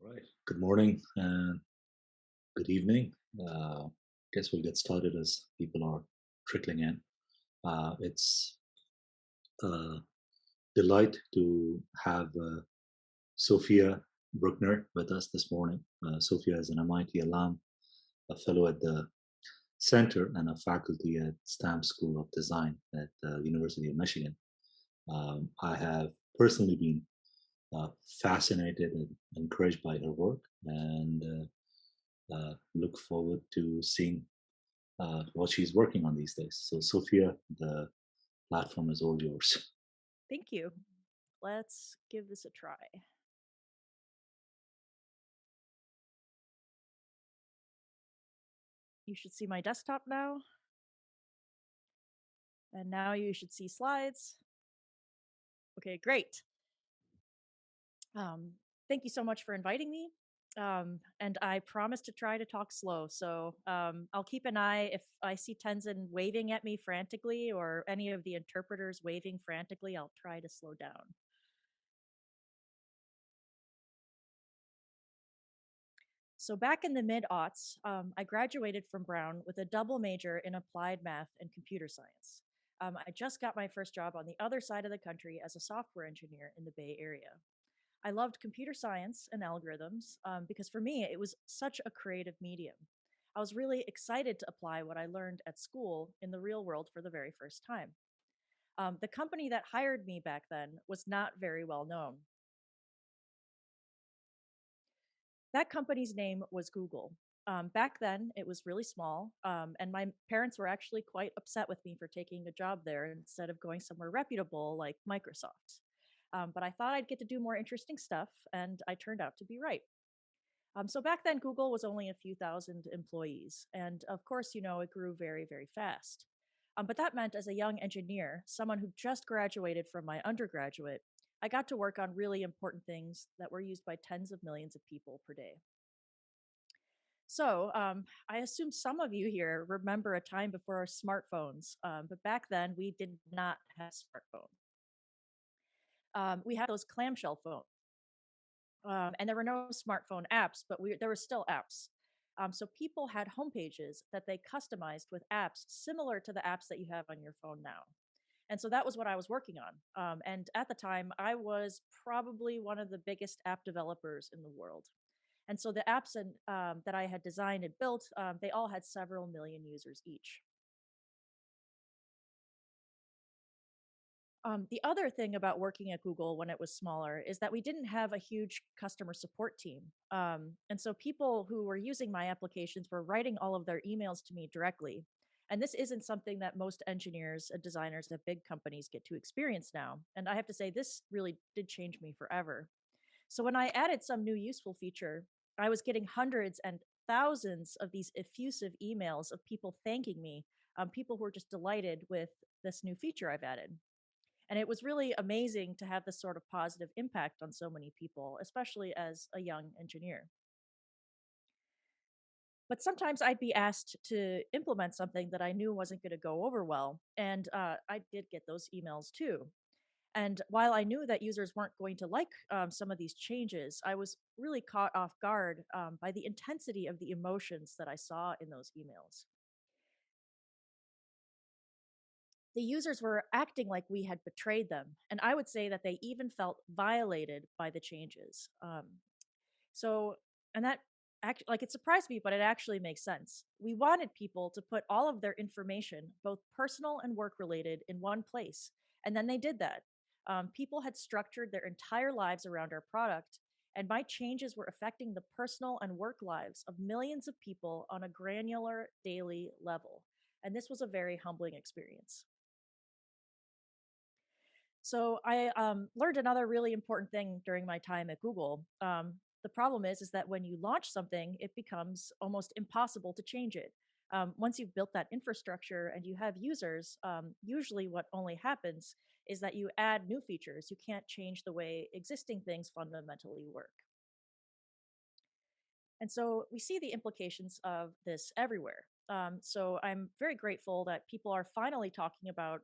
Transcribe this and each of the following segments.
All right. Good morning and good evening. Guess we'll get started as people are trickling in. It's a delight to have Sophia Bruechner with us this morning. Sophia is an MIT alum, a fellow at the center, and a faculty at Stamp School of Design at the University of Michigan. I have personally been uh, fascinated and encouraged by her work and look forward to seeing what she's working on these days. So, Sophia, the platform is all yours. Thank you. Let's give this a try. You should see my desktop now. And now you should see slides. Okay, great. Um, Thank you so much for inviting me. And I promise to try to talk slow. So I'll keep an eye if I see Tenzin waving at me frantically or any of the interpreters waving frantically, I'll try to slow down. So back in the mid-aughts, I graduated from Brown with a double major in applied math and computer science. I just got my first job on the other side of the country as a software engineer in the Bay Area. I loved computer science and algorithms because for me, it was such a creative medium. I was really excited to apply what I learned at school in the real world for the very first time. The company that hired me back then was not very well known. That company's name was Google. Back then, it was really small, and my parents were actually quite upset with me for taking a job there instead of going somewhere reputable like Microsoft. But I thought I'd get to do more interesting stuff, and I turned out to be right. So back then, Google was only a few thousand employees, and of course, it grew very, very fast. But that meant as a young engineer, someone who just graduated from my undergraduate, I got to work on really important things that were used by tens of millions of people per day. So, I assume some of you here remember a time before our smartphones, but back then we did not have smartphones. We had those clamshell phones, and there were no smartphone apps, but there were still apps. So people had homepages that they customized with apps similar to the apps that you have on your phone now. And so that was what I was working on. And at the time, I was probably one of the biggest app developers in the world. And so the apps that I had designed and built, they all had several million users each. The other thing about working at Google when it was smaller is that we didn't have a huge customer support team. And so people who were using my applications were writing all of their emails to me directly. And this isn't something that most engineers and designers at big companies get to experience now. And I have to say, this really did change me forever. So when I added some new useful feature, I was getting hundreds and thousands of these effusive emails of people thanking me, people who were just delighted with this new feature I've added. And it was really amazing to have this sort of positive impact on so many people, especially as a young engineer. But sometimes I'd be asked to implement something that I knew wasn't going to go over well. And I did get those emails too. And while I knew that users weren't going to like some of these changes, I was really caught off guard by the intensity of the emotions that I saw in those emails. The users were acting like we had betrayed them, and I would say that they even felt violated by the changes. So, and that like it surprised me, but it actually makes sense. We wanted people to put all of their information, both personal and work related, in one place. And then they did that. People had structured their entire lives around our product, and my changes were affecting the personal and work lives of millions of people on a granular daily level. And this was a very humbling experience. So I learned another really important thing during my time at Google. The problem is that when you launch something, it becomes almost impossible to change it. Once you've built that infrastructure and you have users, usually what only happens is that you add new features. You can't change the way existing things fundamentally work. And so we see the implications of this everywhere. So I'm very grateful that people are finally talking about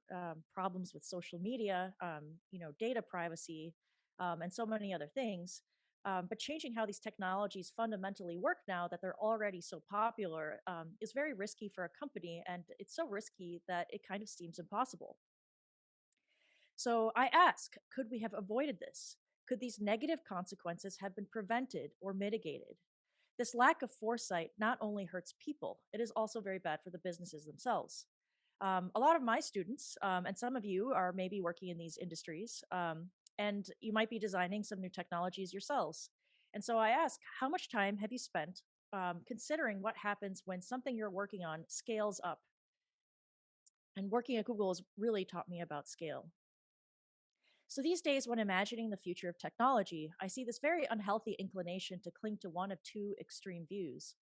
problems with social media, data privacy, and so many other things. But changing how these technologies fundamentally work now that they're already so popular is very risky for a company. And it's so risky that it kind of seems impossible. So I ask, could we have avoided this? Could these negative consequences have been prevented or mitigated? This lack of foresight not only hurts people, it is also very bad for the businesses themselves. A lot of my students, and some of you are maybe working in these industries, and you might be designing some new technologies yourselves. And so I ask, how much time have you spent considering what happens when something you're working on scales up? And working at Google has really taught me about scale. So these days, when imagining the future of technology, I see this very unhealthy inclination to cling to one of two extreme views.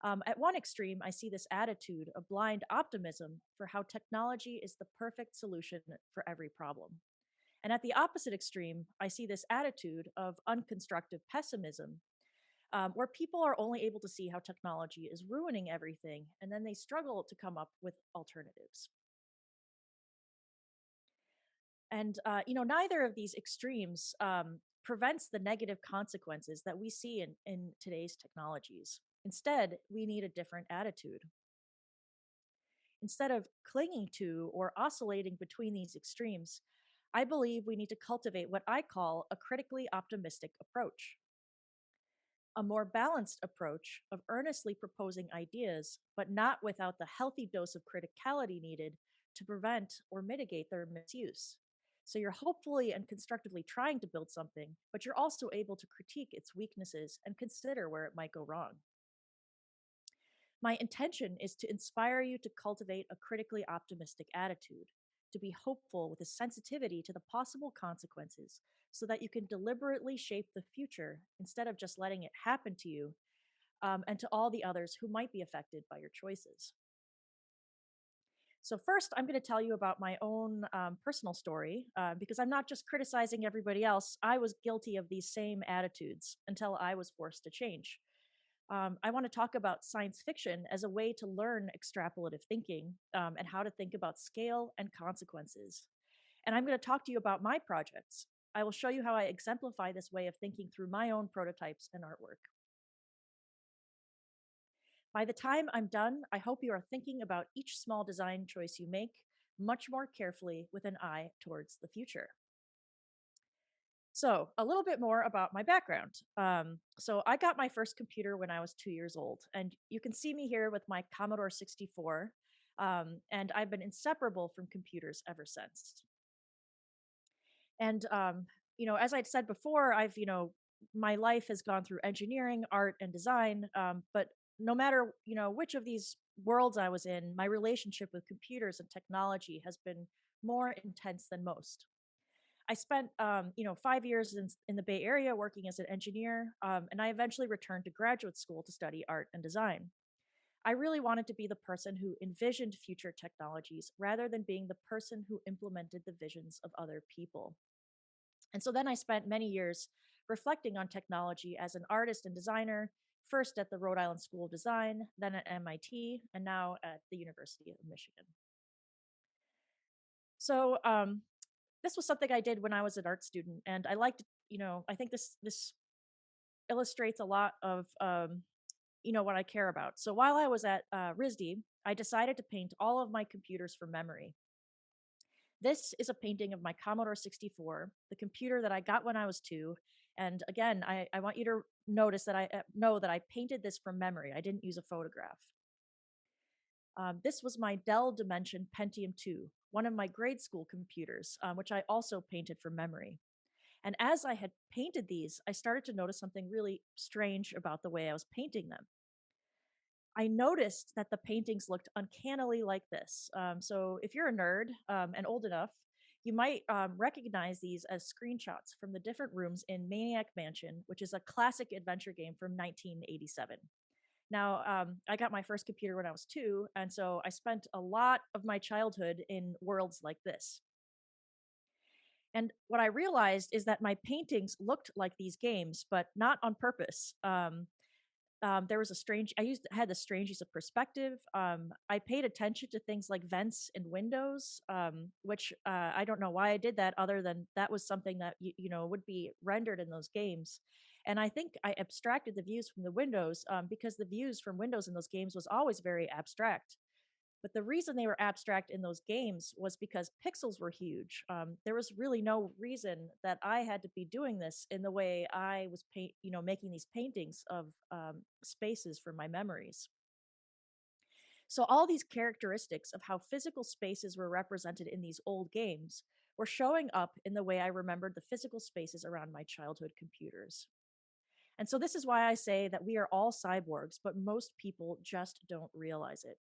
At one extreme, I see this attitude of blind optimism for how technology is the perfect solution for every problem. And at the opposite extreme, I see this attitude of unconstructive pessimism, where people are only able to see how technology is ruining everything, and then they struggle to come up with alternatives. And neither of these extremes prevents the negative consequences that we see in today's technologies. Instead, we need a different attitude. Instead of clinging to or oscillating between these extremes, I believe we need to cultivate what I call a critically optimistic approach, a more balanced approach of earnestly proposing ideas, but not without the healthy dose of criticality needed to prevent or mitigate their misuse. So you're hopefully and constructively trying to build something, but you're also able to critique its weaknesses and consider where it might go wrong. My intention is to inspire you to cultivate a critically optimistic attitude, to be hopeful with a sensitivity to the possible consequences so that you can deliberately shape the future instead of just letting it happen to you and to all the others who might be affected by your choices. So, first, I'm going to tell you about my own personal story because I'm not just criticizing everybody else. I was guilty of these same attitudes until I was forced to change. I want to talk about science fiction as a way to learn extrapolative thinking and how to think about scale and consequences. And I'm going to talk to you about my projects. I will show you how I exemplify this way of thinking through my own prototypes and artwork. By the time I'm done, I hope you are thinking about each small design choice you make much more carefully with an eye towards the future. So, a little bit more about my background. So, I got my first computer when I was 2 years old, and you can see me here with my Commodore 64. And I've been inseparable from computers ever since. And, as I'd said before, my life has gone through engineering, art, and design. But no matter, which of these worlds I was in, my relationship with computers and technology has been more intense than most. I spent, 5 years in the Bay Area working as an engineer, and I eventually returned to graduate school to study art and design. I really wanted to be the person who envisioned future technologies rather than being the person who implemented the visions of other people. And so then I spent many years reflecting on technology as an artist and designer, first at the Rhode Island School of Design, then at MIT, and now at the University of Michigan. So this was something I did when I was an art student, and I liked, I think this illustrates a lot of what I care about. So while I was at RISD, I decided to paint all of my computers from memory. This is a painting of my Commodore 64, the computer that I got when I was 2. And again, I want you to notice that I know that I painted this from memory. I didn't use a photograph. This was my Dell Dimension Pentium 2, one of my grade school computers, which I also painted from memory. And as I had painted these, I started to notice something really strange about the way I was painting them. I noticed that the paintings looked uncannily like this. So if you're a nerd and old enough, you might recognize these as screenshots from the different rooms in Maniac Mansion, which is a classic adventure game from 1987. Now, I got my first computer when I was 2, and so I spent a lot of my childhood in worlds like this. And what I realized is that my paintings looked like these games, but not on purpose. There was a strange, had the strange use of perspective. I paid attention to things like vents and windows, which I don't know why I did that, other than that was something that would be rendered in those games. And I think I abstracted the views from the windows, because the views from windows in those games was always very abstract. But the reason they were abstract in those games was because pixels were huge. There was really no reason that I had to be doing this in the way I was making these paintings of spaces for my memories. So all these characteristics of how physical spaces were represented in these old games were showing up in the way I remembered the physical spaces around my childhood computers. And so this is why I say that we are all cyborgs, but most people just don't realize it.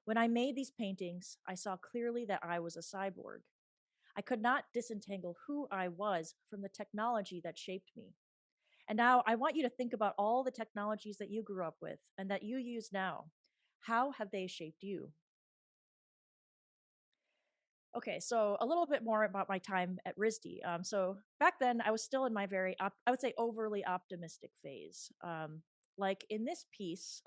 When I made these paintings, I saw clearly that I was a cyborg. I could not disentangle who I was from the technology that shaped me. And now I want you to think about all the technologies that you grew up with and that you use now. How have they shaped you? Okay, so a little bit more about my time at RISD. So back then, I was still in my I would say, overly optimistic phase. Like in this piece,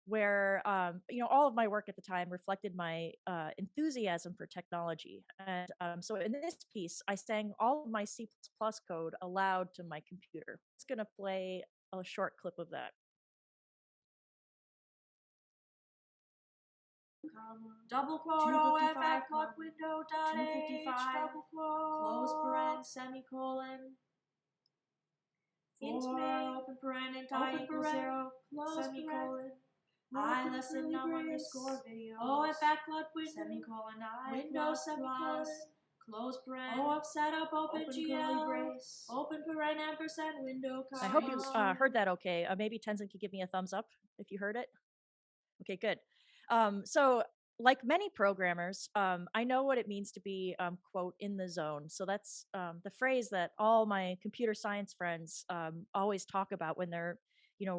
where all of my work at the time reflected my enthusiasm for technology. And so in this piece, I sang all of my C++ code aloud to my computer. It's going to play a short clip of that. Double quote OFF quote window dot H double quote close paren semicolon int main open paren int I equals 0 close semicolon I less than num underscore video OFF quote window semicolon I window semicolon close paren OF setup open GL brace open paren ampersand window. I hope you heard that okay. Maybe Tenzin could give me a thumbs up if you heard it. Okay, good. So, like many programmers, I know what it means to be, quote, in the zone. So that's the phrase that all my computer science friends always talk about when they're,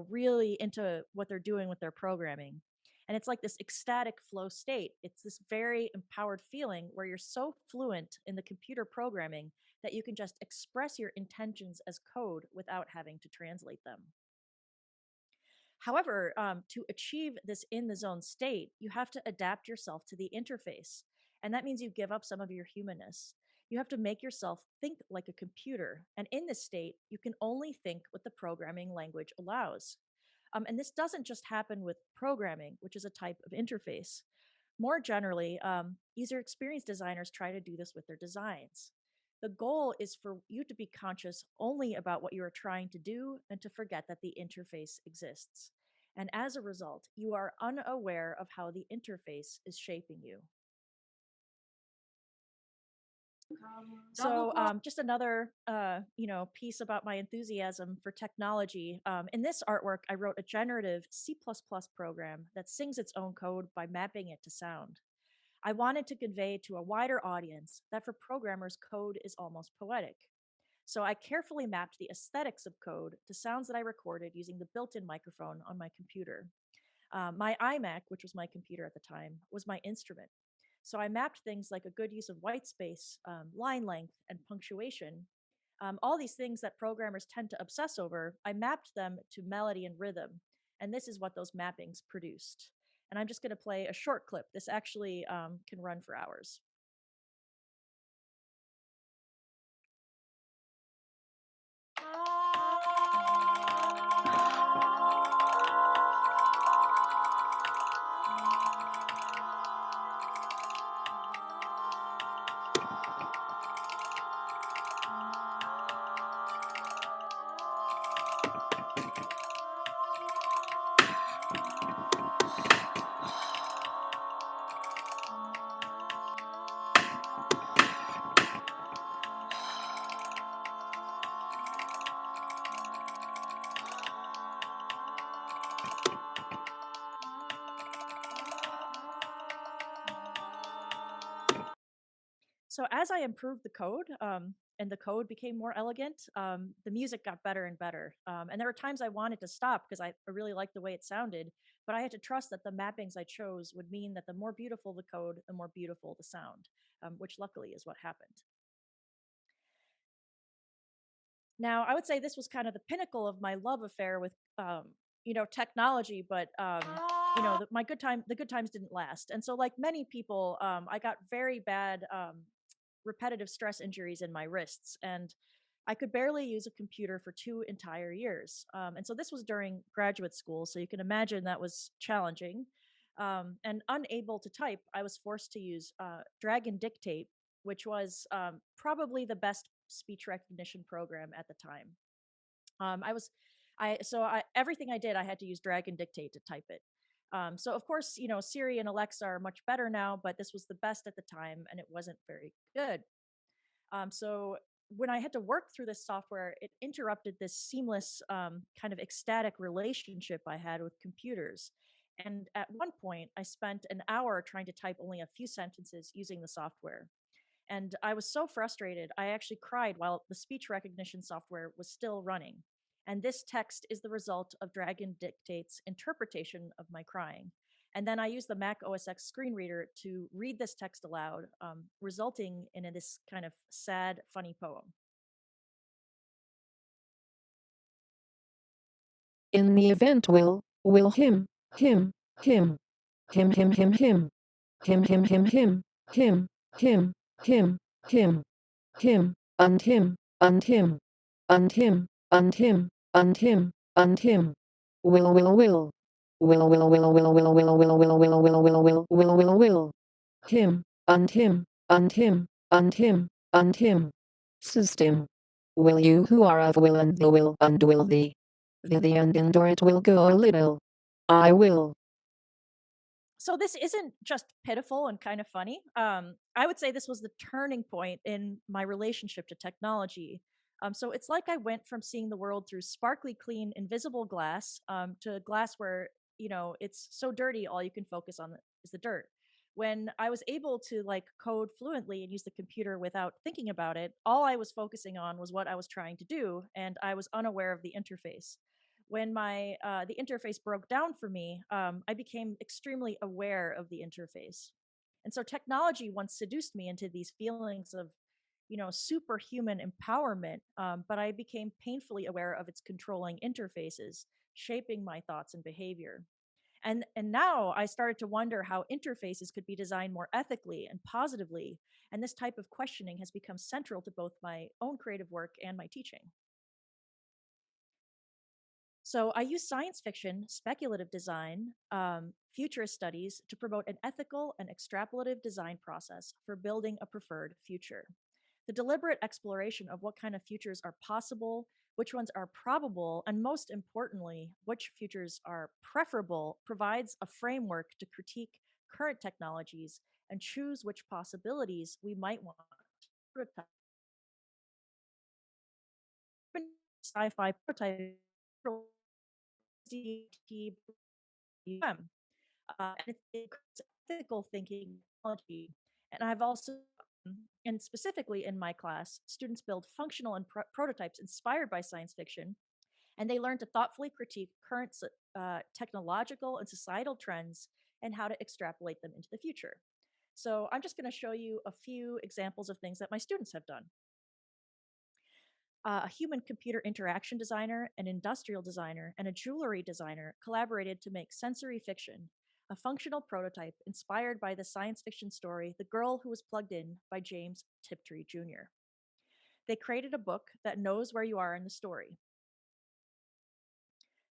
really into what they're doing with their programming. And it's like this ecstatic flow state. It's this very empowered feeling where you're so fluent in the computer programming that you can just express your intentions as code without having to translate them. However, to achieve this in the zone state, you have to adapt yourself to the interface. And that means you give up some of your humanness. You have to make yourself think like a computer. And in this state, you can only think what the programming language allows. And this doesn't just happen with programming, which is a type of interface. More generally, user experience designers try to do this with their designs. The goal is for you to be conscious only about what you are trying to do and to forget that the interface exists. And as a result, you are unaware of how the interface is shaping you. So just another piece about my enthusiasm for technology. In this artwork, I wrote a generative C++ program that sings its own code by mapping it to sound. I wanted to convey to a wider audience that for programmers, code is almost poetic. So I carefully mapped the aesthetics of code to sounds that I recorded using the built-in microphone on my computer. My iMac, which was my computer at the time, was my instrument. So I mapped things like a good use of white space, line length, and punctuation. All these things that programmers tend to obsess over, I mapped them to melody and rhythm. And this is what those mappings produced. And I'm just going to play a short clip. This actually can run for hours. So as I improved the code, and the code became more elegant, the music got better and better. And there were times I wanted to stop because I really liked the way it sounded, but I had to trust that the mappings I chose would mean that the more beautiful the code, the more beautiful the sound, which luckily is what happened. Now, I would say this was kind of the pinnacle of my love affair with technology, but the good times didn't last. And so, like many people, I got very bad repetitive stress injuries in my wrists, and I could barely use a computer for 2 entire years. And so this was during graduate school, so you can imagine that was challenging. And unable to type, I was forced to use drag and dictate, which was probably the best speech recognition program at the time. I was, I so I everything I did, I had to use drag and dictate to type it. So of course, Siri and Alexa are much better now, but this was the best at the time, and it wasn't very good. So when I had to work through this software, it interrupted this seamless kind of ecstatic relationship I had with computers. And at one point, I spent an hour trying to type only a few sentences using the software. And I was so frustrated, I actually cried while the speech recognition software was still running. And this text is the result of Dragon Dictate's interpretation of my crying. And then I used the Mac OS X screen reader to read this text aloud, resulting in this kind of sad, funny poem. In the event will him, him, him, him, him, him, him, him, him, him, him, him, him, him, him, him, and him, and him, and him, and him, and him, and him. Will, will, will. Will, will, will, will, will, will, will, will, will, will, will, will, will, will. Him, and him, and him, and him, and him. System. Will you who are of will and the will and will the and endure it will go a little. I will. So this isn't just pitiful and kind of funny. I would say this was the turning point in my relationship to technology. So it's like I went from seeing the world through sparkly, clean, invisible glass to glass where it's so dirty, all you can focus on is the dirt. When I was able to like code fluently and use the computer without thinking about it, all I was focusing on was what I was trying to do, and I was unaware of the interface. When the interface broke down for me, I became extremely aware of the interface. And so technology once seduced me into these feelings of, superhuman empowerment, but I became painfully aware of its controlling interfaces, shaping my thoughts and behavior. And now I started to wonder how interfaces could be designed more ethically and positively. And this type of questioning has become central to both my own creative work and my teaching. So I use science fiction, speculative design, futurist studies to promote an ethical and extrapolative design process for building a preferred future. The deliberate exploration of what kind of futures are possible, which ones are probable, and most importantly, which futures are preferable, provides a framework to critique current technologies and choose which possibilities we might want to prototype. Sci-fi prototype and it's ethical thinking technology. And I've also, and specifically in my class, students build functional and prototypes inspired by science fiction, and they learn to thoughtfully critique current technological and societal trends and how to extrapolate them into the future. So I'm just going to show you a few examples of things that my students have done. A human computer interaction designer, an industrial designer, and a jewelry designer collaborated to make sensory fiction, a functional prototype inspired by the science fiction story The Girl Who Was Plugged In by James Tiptree Jr. They created a book that knows where you are in the story.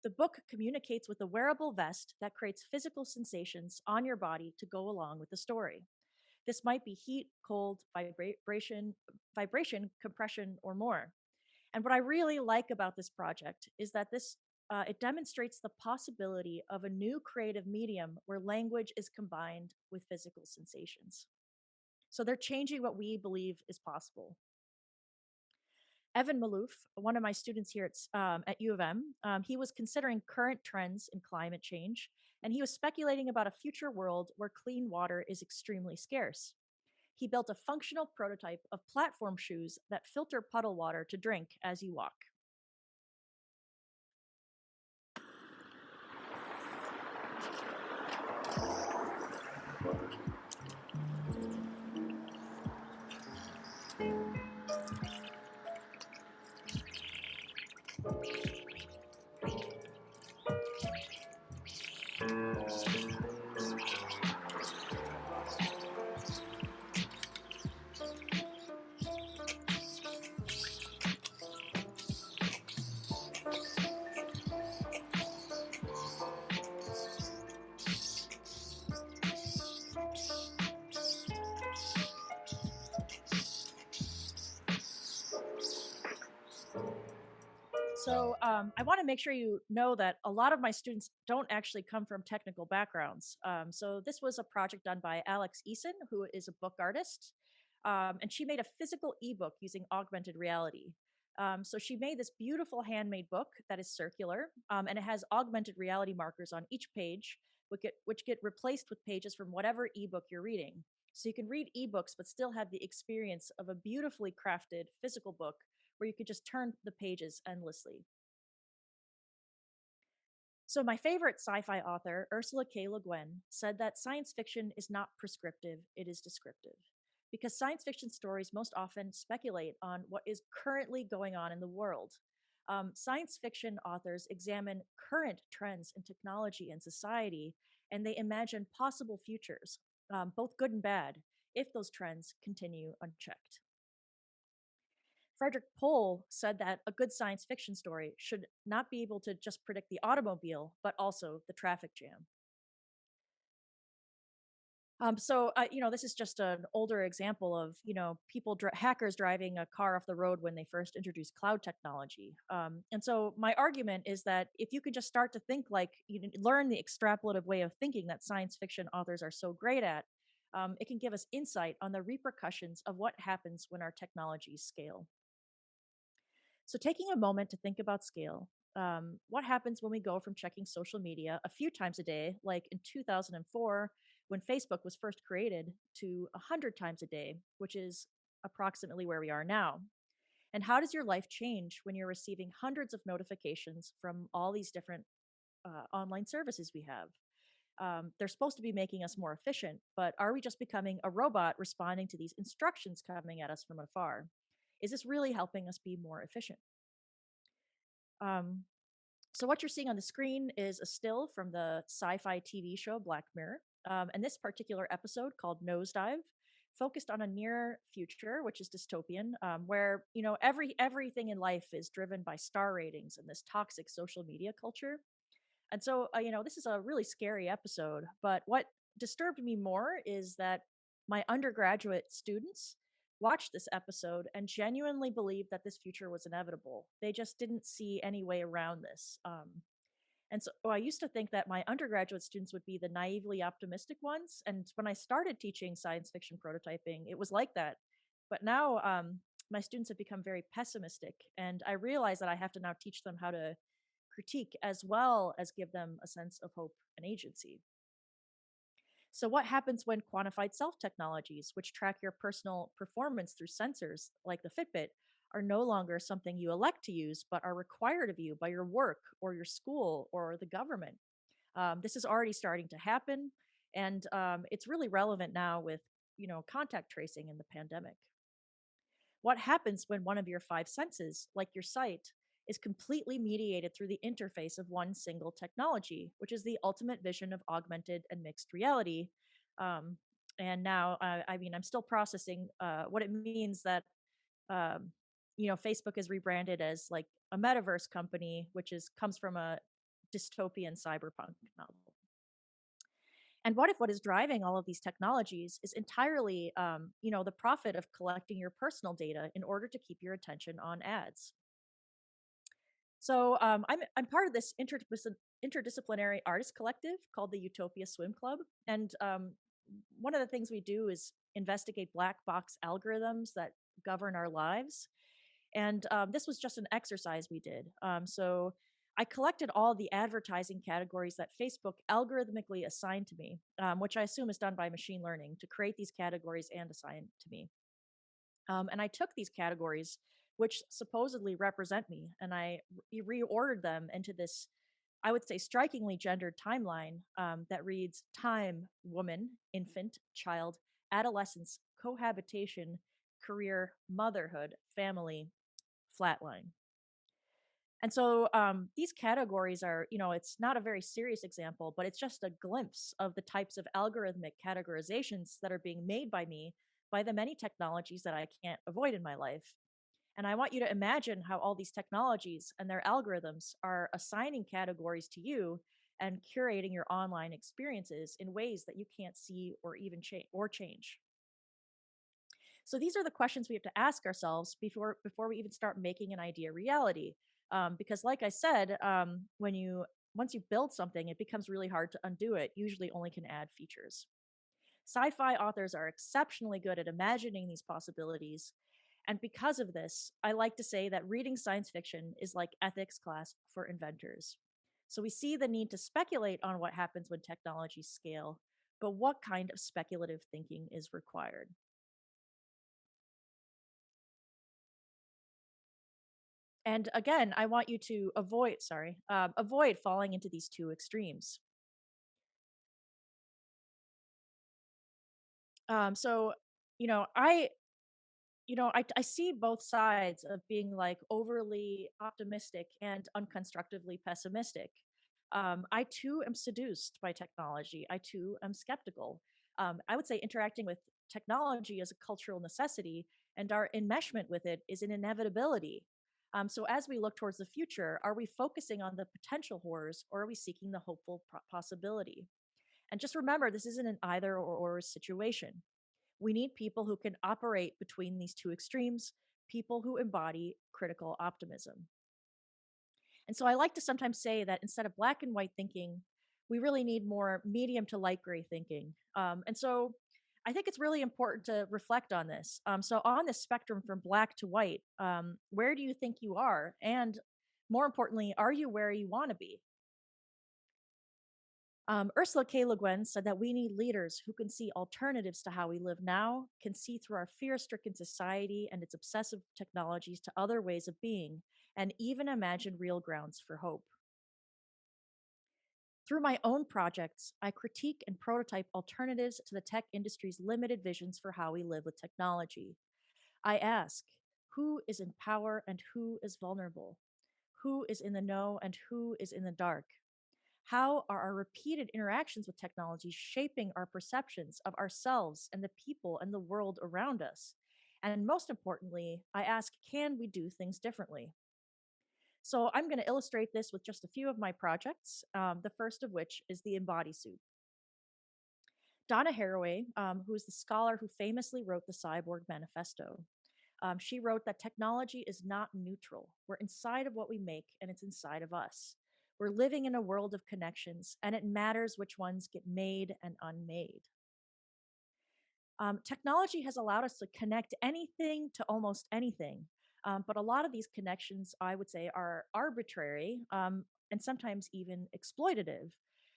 The book communicates with a wearable vest that creates physical sensations on your body to go along with the story. This might be heat, cold, vibration, compression, or more. And what I really like about this project is that it demonstrates the possibility of a new creative medium where language is combined with physical sensations. So they're changing what we believe is possible. Evan Malouf, one of my students here at U of M, he was considering current trends in climate change, and he was speculating about a future world where clean water is extremely scarce. He built a functional prototype of platform shoes that filter puddle water to drink as you walk. So I want to make sure you know that a lot of my students don't actually come from technical backgrounds. So this was a project done by Alex Eason, who is a book artist, and she made a physical ebook using augmented reality. So she made this beautiful handmade book that is circular, and it has augmented reality markers on each page, which get replaced with pages from whatever ebook you're reading. So you can read ebooks, but still have the experience of a beautifully crafted physical book where you could just turn the pages endlessly. So, my favorite sci fi author, Ursula K. Le Guin, said that science fiction is not prescriptive, it is descriptive. Because science fiction stories most often speculate on what is currently going on in the world. Science fiction authors examine current trends in technology and society, and they imagine possible futures, both good and bad, if those trends continue unchecked. Frederick Pohl said that a good science fiction story should not be able to just predict the automobile, but also the traffic jam. This is just an older example of, hackers driving a car off the road when they first introduced cloud technology. And so my argument is that if you could just start to think like learn the extrapolative way of thinking that science fiction authors are so great at, it can give us insight on the repercussions of what happens when our technologies scale. So, taking a moment to think about scale, what happens when we go from checking social media a few times a day, like in 2004 when Facebook was first created, to 100 times a day, which is approximately where we are now? And how does your life change when you're receiving hundreds of notifications from all these different online services we have? They're supposed to be making us more efficient, but are we just becoming a robot responding to these instructions coming at us from afar? Is this really helping us be more efficient? Um, so what you're seeing on the screen is a still from the sci-fi TV show Black Mirror. And this particular episode, called Nosedive, focused on a near future, which is dystopian, where everything in life is driven by star ratings and this toxic social media culture. And so, this is a really scary episode. But what disturbed me more is that my undergraduate students watched this episode and genuinely believed that this future was inevitable. They just didn't see any way around this. And so I used to think that my undergraduate students would be the naively optimistic ones. And when I started teaching science fiction prototyping, it was like that. But now my students have become very pessimistic. And I realize that I have to now teach them how to critique as well as give them a sense of hope and agency. So, what happens when quantified self technologies, which track your personal performance through sensors like the Fitbit, are no longer something you elect to use, but are required of you by your work or your school or the government? This is already starting to happen, and it's really relevant now with contact tracing in the pandemic. What happens when one of your five senses, like your sight, is completely mediated through the interface of one single technology, which is the ultimate vision of augmented and mixed reality? Um, and now, I'm still processing what it means that Facebook is rebranded as like a metaverse company, which is comes from a dystopian cyberpunk novel. And what if what is driving all of these technologies is entirely, the profit of collecting your personal data in order to keep your attention on ads? So I'm part of this interdisciplinary artist collective called the Utopia Swim Club, and one of the things we do is investigate black box algorithms that govern our lives. And this was just an exercise we did. So I collected all the advertising categories that Facebook algorithmically assigned to me, which I assume is done by machine learning to create these categories and assign to me. And I took these categories, which supposedly represent me, and I reordered them into this, I would say, strikingly gendered timeline that reads time, woman, infant, child, adolescence, cohabitation, career, motherhood, family, flatline. And so these categories are, it's not a very serious example, but it's just a glimpse of the types of algorithmic categorizations that are being made by me by the many technologies that I can't avoid in my life. And I want you to imagine how all these technologies and their algorithms are assigning categories to you and curating your online experiences in ways that you can't see or even change. So these are the questions we have to ask ourselves before we even start making an idea reality. Because, like I said, once you build something, it becomes really hard to undo it. Usually, only can add features. Sci-fi authors are exceptionally good at imagining these possibilities, and because of this, I like to say that reading science fiction is like ethics class for inventors. So we see the need to speculate on what happens when technologies scale, but what kind of speculative thinking is required? And again, I want you to avoid falling into these two extremes. So, you know, I see both sides of being like overly optimistic and unconstructively pessimistic. I too am seduced by technology. I too am skeptical. I would say interacting with technology is a cultural necessity, and our enmeshment with it is an inevitability. So, as we look towards the future, are we focusing on the potential horrors or are we seeking the hopeful possibility? And just remember, this isn't an either or situation. We need people who can operate between these two extremes, people who embody critical optimism. And so I like to sometimes say that instead of black and white thinking, we really need more medium to light gray thinking. And so I think it's really important to reflect on this. So, on this spectrum from black to white, where do you think you are? And more importantly, are you where you want to be? Ursula K. Le Guin said that we need leaders who can see alternatives to how we live now, can see through our fear stricken society and its obsessive technologies to other ways of being, and even imagine real grounds for hope. Through my own projects, I critique and prototype alternatives to the tech industry's limited visions for how we live with technology. I ask, who is in power and who is vulnerable? Who is in the know and who is in the dark? How are our repeated interactions with technology shaping our perceptions of ourselves and the people and the world around us? And most importantly, I ask, can we do things differently? So I'm going to illustrate this with just a few of my projects, the first of which is the Embodysuit. Donna Haraway, who is the scholar who famously wrote the Cyborg Manifesto, she wrote that technology is not neutral. We're inside of what we make, and it's inside of us. We're living in a world of connections, and it matters which ones get made and unmade. Technology has allowed us to connect anything to almost anything, but a lot of these connections, I would say, are arbitrary and sometimes even exploitative.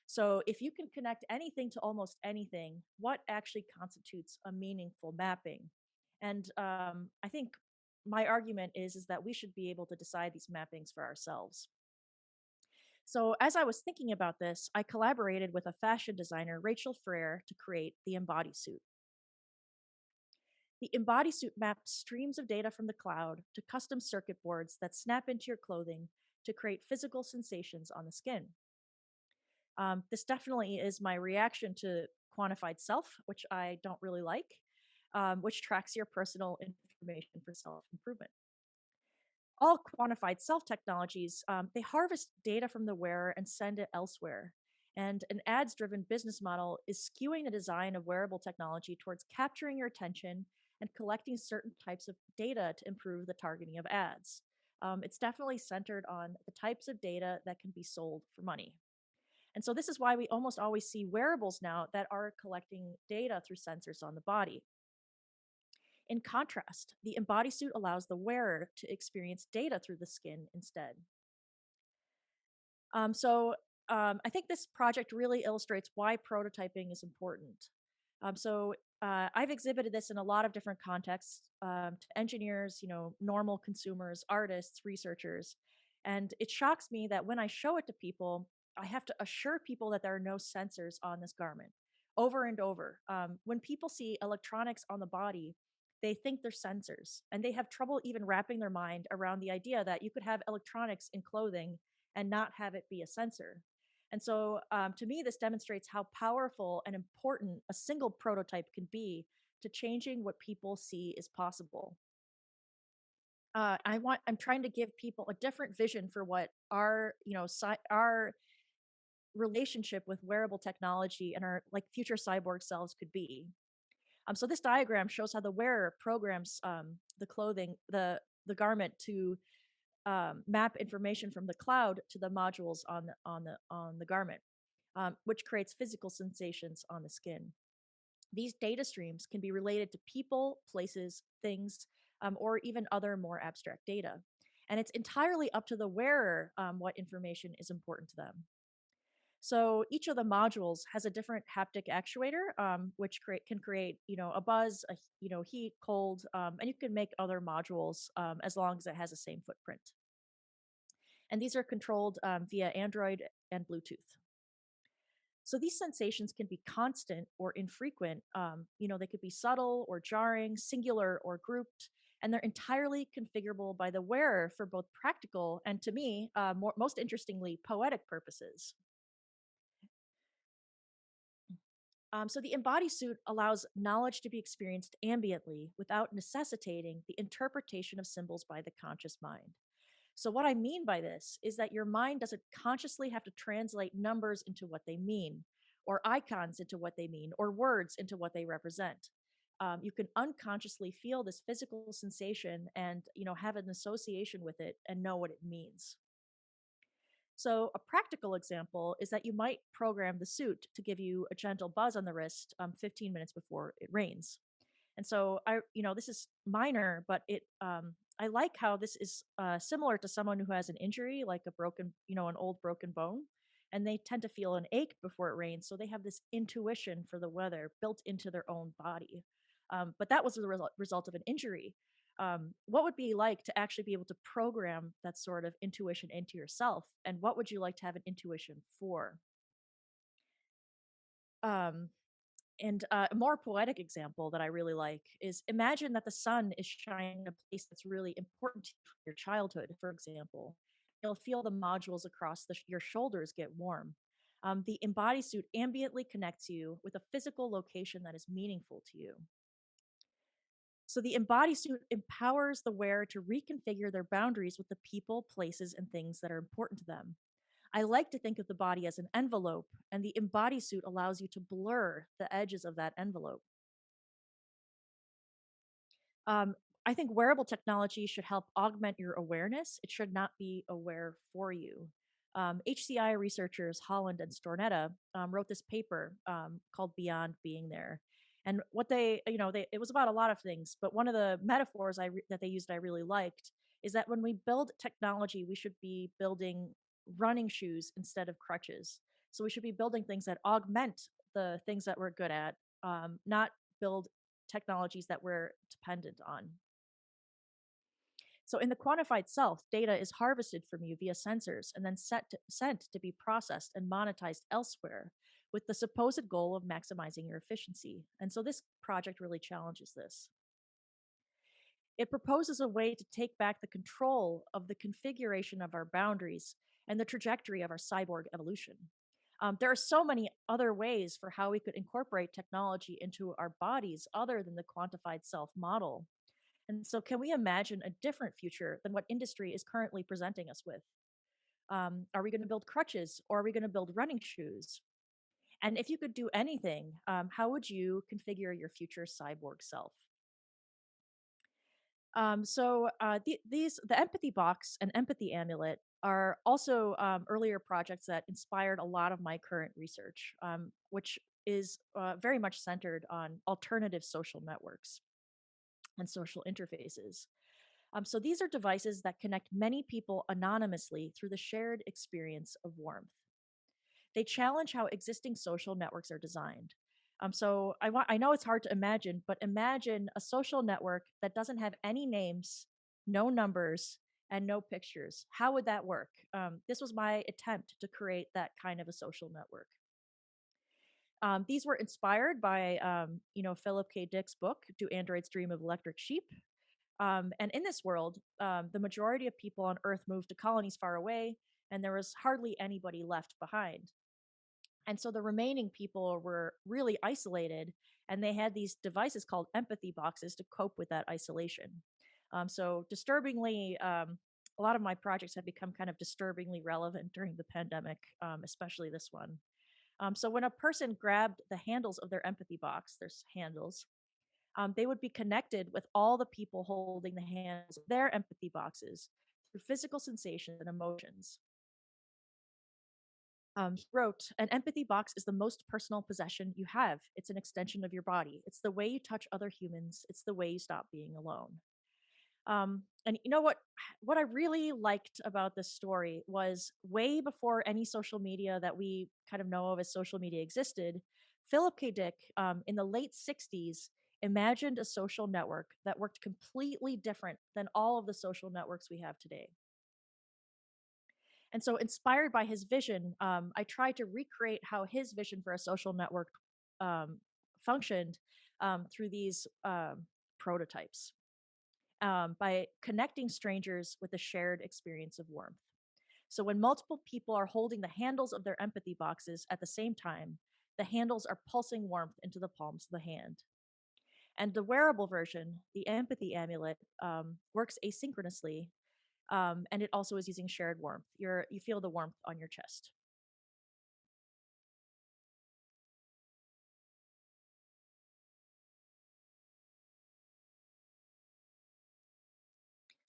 So, if you can connect anything to almost anything, what actually constitutes a meaningful mapping? And I think my argument is that we should be able to decide these mappings for ourselves. So, as I was thinking about this, I collaborated with a fashion designer, Rachel Freire, to create the Embodysuit. The Embodysuit maps streams of data from the cloud to custom circuit boards that snap into your clothing to create physical sensations on the skin. This definitely is my reaction to quantified self, which I don't really like, which tracks your personal information for self improvement. All quantified self technologies, they harvest data from the wearer and send it elsewhere. And an ads driven business model is skewing the design of wearable technology towards capturing your attention and collecting certain types of data to improve the targeting of ads. It's definitely centered on the types of data that can be sold for money. And so, this is why we almost always see wearables now that are collecting data through sensors on the body. In contrast, the Embodysuit allows the wearer to experience data through the skin instead. I think this project really illustrates why prototyping is important. I've exhibited this in a lot of different contexts to engineers, normal consumers, artists, researchers. And it shocks me that when I show it to people, I have to assure people that there are no sensors on this garment over and over. When people see electronics on the body, they think they're sensors and they have trouble even wrapping their mind around the idea that you could have electronics in clothing and not have it be a sensor. And so, to me, this demonstrates how powerful and important a single prototype can be to changing what people see is possible. I'm trying to give people a different vision for what our relationship with wearable technology and our like future cyborg selves could be. So this diagram shows how the wearer programs the clothing, the garment to map information from the cloud to the modules on the garment, which creates physical sensations on the skin. These data streams can be related to people, places, things, or even other more abstract data. And it's entirely up to the wearer what information is important to them. So each of the modules has a different haptic actuator, which can create, a buzz, heat, cold, and you can make other modules as long as it has the same footprint. And these are controlled via Android and Bluetooth. So these sensations can be constant or infrequent. They could be subtle or jarring, singular or grouped, and they're entirely configurable by the wearer for both practical and, to me, most interestingly, poetic purposes. So the Embodysuit allows knowledge to be experienced ambiently without necessitating the interpretation of symbols by the conscious mind. So what I mean by this is that your mind doesn't consciously have to translate numbers into what they mean, or icons into what they mean, or words into what they represent. You can unconsciously feel this physical sensation and have an association with it and know what it means. So, a practical example is that you might program the suit to give you a gentle buzz on the wrist 15 minutes before it rains. And so, this is minor, but I like how this is similar to someone who has an injury, like a broken, an old broken bone, and they tend to feel an ache before it rains. So they have this intuition for the weather built into their own body. But that was the result of an injury. What would be like to actually be able to program that sort of intuition into yourself? And what would you like to have an intuition for? Um, and a more poetic example that I really like is, imagine that the sun is shining in a place that's really important to you from your childhood, for example. You'll feel the modules across your shoulders get warm. The Embodysuit ambiently connects you with a physical location that is meaningful to you. So the Embodysuit empowers the wearer to reconfigure their boundaries with the people, places, and things that are important to them. I like to think of the body as an envelope, and the Embodysuit allows you to blur the edges of that envelope. Um, I think wearable technology should help augment your awareness. It should not be aware for you. HCI researchers Holland and Stornetta wrote this paper called Beyond Being There. And what it was about a lot of things, but one of the metaphors that they used I really liked is that when we build technology, we should be building running shoes instead of crutches. So we should be building things that augment the things that we're good at, not build technologies that we're dependent on. So in the quantified self, data is harvested from you via sensors and then sent to be processed and monetized elsewhere with the supposed goal of maximizing your efficiency. And so this project really challenges this. It proposes a way to take back the control of the configuration of our boundaries and the trajectory of our cyborg evolution. There are so many other ways for how we could incorporate technology into our bodies other than the quantified self model. And so, can we imagine a different future than what industry is currently presenting us with? Are we going to build crutches, or are we going to build running shoes? And if you could do anything, how would you configure your future cyborg self? The empathy box and empathy amulet are also earlier projects that inspired a lot of my current research, which is very much centered on alternative social networks and social interfaces. So these are devices that connect many people anonymously through the shared experience of warmth. They challenge how existing social networks are designed. I know it's hard to imagine, but imagine a social network that doesn't have any names, no numbers, and no pictures. How would that work? This was my attempt to create that kind of a social network. These were inspired by, Philip K. Dick's book, Do Androids Dream of Electric Sheep? And in this world, the majority of people on Earth moved to colonies far away, and there was hardly anybody left behind. And so the remaining people were really isolated, and they had these devices called empathy boxes to cope with that isolation. So disturbingly, a lot of my projects have become kind of disturbingly relevant during the pandemic, especially this one. So when a person grabbed the handles of their empathy box, there's handles, they would be connected with all the people holding the hands of their empathy boxes through physical sensations and emotions. He wrote, "An empathy box is the most personal possession you have. It's an extension of your body. It's the way you touch other humans. It's the way you stop being alone." And you know what? What I really liked about this story was way before any social media that we kind of know of as social media existed, Philip K. Dick in the late 60s imagined a social network that worked completely different than all of the social networks we have today. And so, inspired by his vision, I tried to recreate how his vision for a social network um, functioned through these prototypes by connecting strangers with a shared experience of warmth. So, when multiple people are holding the handles of their empathy boxes at the same time, the handles are pulsing warmth into the palms of the hand. And the wearable version, the empathy amulet, works asynchronously, and it also is using shared warmth. You feel the warmth on your chest.